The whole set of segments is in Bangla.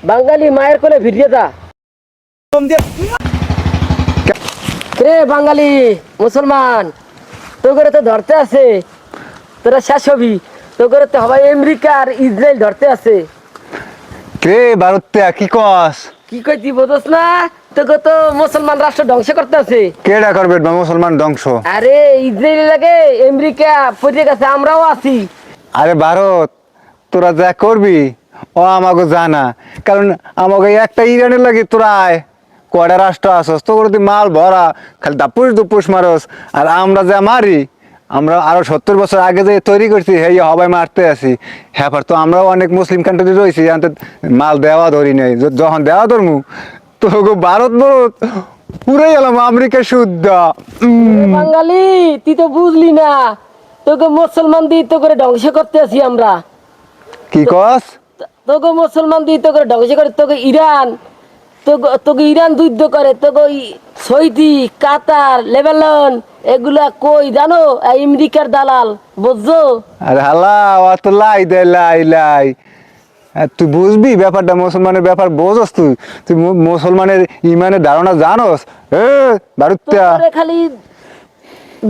বাঙালি মায়ের কোলে ভিড়িয়ে দা রে বাঙালি মুসলমান তো করে তো ধরতে আছে তোরা শেষ হবি তো করে তো হবাই আমেরিকা আর ইসরায়েল ধরতে আছে কে ভারতে কি কস কি কইতি বোঝস না তোকে তো মুসলমান রাষ্ট্র ধ্বংস করতে আছে কেডা করবে মুসলমান ধ্বংস? আরে ইসরায়েল লাগে আমেরিকা পড়ে গেছে আমরাও আছি আরে ভারত তোরা যা করবি ও আমাকে জানা, কারণ আমাকে একটা ইরানের লাগে তোরা আয় কয়টা রাষ্ট্র আসস তো করে তুই মাল ভরা খালি দাপুস দুপুস মারস। আর আমরা যা মারি আমরা আরো 70 বছর আগে যে তৈরি করছি হে হবাই মারতে আছি। হ্যাঁ তো আমরাও অনেক মুসলিম কান্ট্রি রয়েছি মাল দেওয়া ধরি নাই, যখন দেওয়া ধরমু তো ভারত ভারত পুরাই এলাম আমেরিকা শুদ্ধ। বাঙালি তুই তো বুঝলি না তোকে মুসলমান দিয়ে তো করে ধ্বংস করতে আছি আমরা। কি কস? তোকে মুসলমান দিয়ে তো করে ধ্বংস করে তোকে ইরান তোকে ইরান যুদ্ধ করে তোকে সৌদি কাতার লেবানন এগুলা কই জানো আমেরিকার দালাল বুঝছো? আরে হালা অত লাই দে লাই লাই তুই বুঝবি ব্যাপারটা, মুসলমানের ব্যাপার বোঝস তুই তুই মুসলমানের ইমানের ধারণা জানোস? ভারতীয় খালি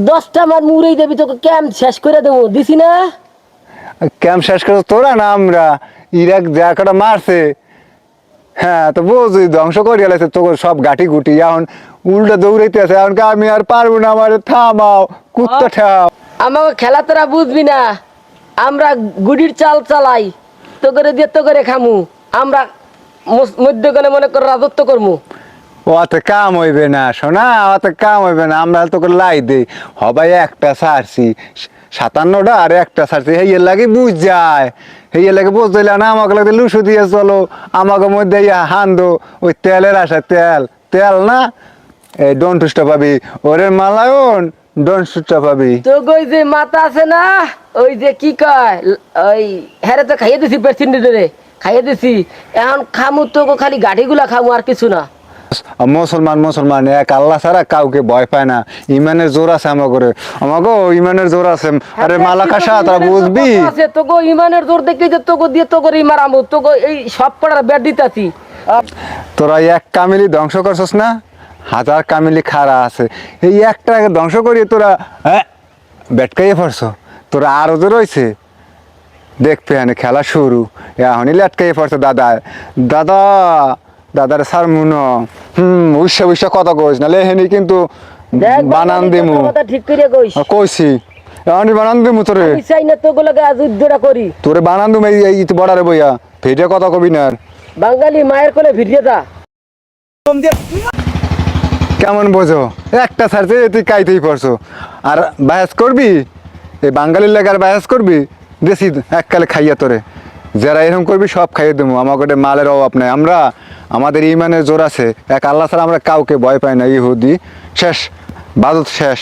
10টা মার মুড়েই দেবি তোকে ক্যাম্প শেষ করে দেবো দিছি না? ক্যাম্প শেষ করে তোরা না আমরা ইরাক যা কটা মারছে হ্যাঁ তো বুঝি ধ্বংস করে গেছে তোর সব গাঠি গুটি এখন উল্টা দৌড়াইতে আছে। এখন আমি আর পারবো না, আমার থামাও কুত্তা ঠাও। আমাকে খেলা তোরা বুঝবি না, আমরা গুড়ির চাল চালাই তো করে দিয়ে তো করে খামু আমরা মধ্যখানে মনে কর রাজত্ব করমু। অত কাম হইবে না সোনা, অত কাম হইবে না, আমরা তোকে লাই দেই হবাই একটা সারছি 57টা আর একটা সারছি হেয়ের লাগে বুঝ যায়, হেয়ের লাগে বুঝলে না আমাকে লাগে লুসু দিয়ে চলো আমাকে মধ্যে হান্দো ওই তেলের আসা তেল তেল না এই ডন্টুসটা পাবি ওরে মালায়ন ডন্টুসটা পাবি। তো ওই যে মাথা আছে না ওই যে কি কয় ওই হ্যাঁ তো খাইয়ে দিছি পেছনে খাইয়ে দিছি এখন খামু তো খালি গাঠিগুলা খামু আর কিছু না। মুসলমান মুসলমান এক আল্লাহ ছাড়া কাউকে ভয় পায় না, ইমানের জোর আছে আমাকে আমাকে ইমানের জোর আছে। আরে মালাকাশা তারা বুঝবি তোকে ইমানের জোর দেখে যে তোকে দিয়ে তোকে মারামু তোকে এই সব কটার ব্যাট দিতাছি। তোরা এক কামিলি ধ্বংস করছস না, হাজার কামিলি খাড়া আছে, এই একটা ধ্বংস করিয়ে তোরা ব্যাটকাইয়ে পড়ছ। তোরা আরো যে রয়েছে দেখবে হ্যাঁ খেলা শুরু এখনই লেটকাইয়ে পড়ছে দাদা দাদা দাদার সার মুন উৎসা উৎসা কথা কইস না লেহেনি কিন্তু বানান দিমু ঠিক করে কইস কইছি এখনই বানান দিমু তোরে চাই না তোকে লাগে আজ যুদ্ধটা করি তোরে বানান দিমু এই বড়ারে বইয়া ভিডিও কথা কবি না। বাঙালি মায়ের কোলে ভিড়িয়ে দা কেমন বোঝো একটা সারছে তুই কাইতেই পড়ছো আর বায়াস করবি এই বাঙালির লেগে আর বায়াস করবি দেশি এককালে খাইয়া তোরে যারা এরকম করবি সব খাইয়ে দেবো। আমাকে মালের অভাব নাই, আমরা আমাদের ইমানের জোর আছে, এক আল্লাহ ছাড়া আমরা কাউকে ভয় পাই না। ইহুদি শেষ বাদত শেষ।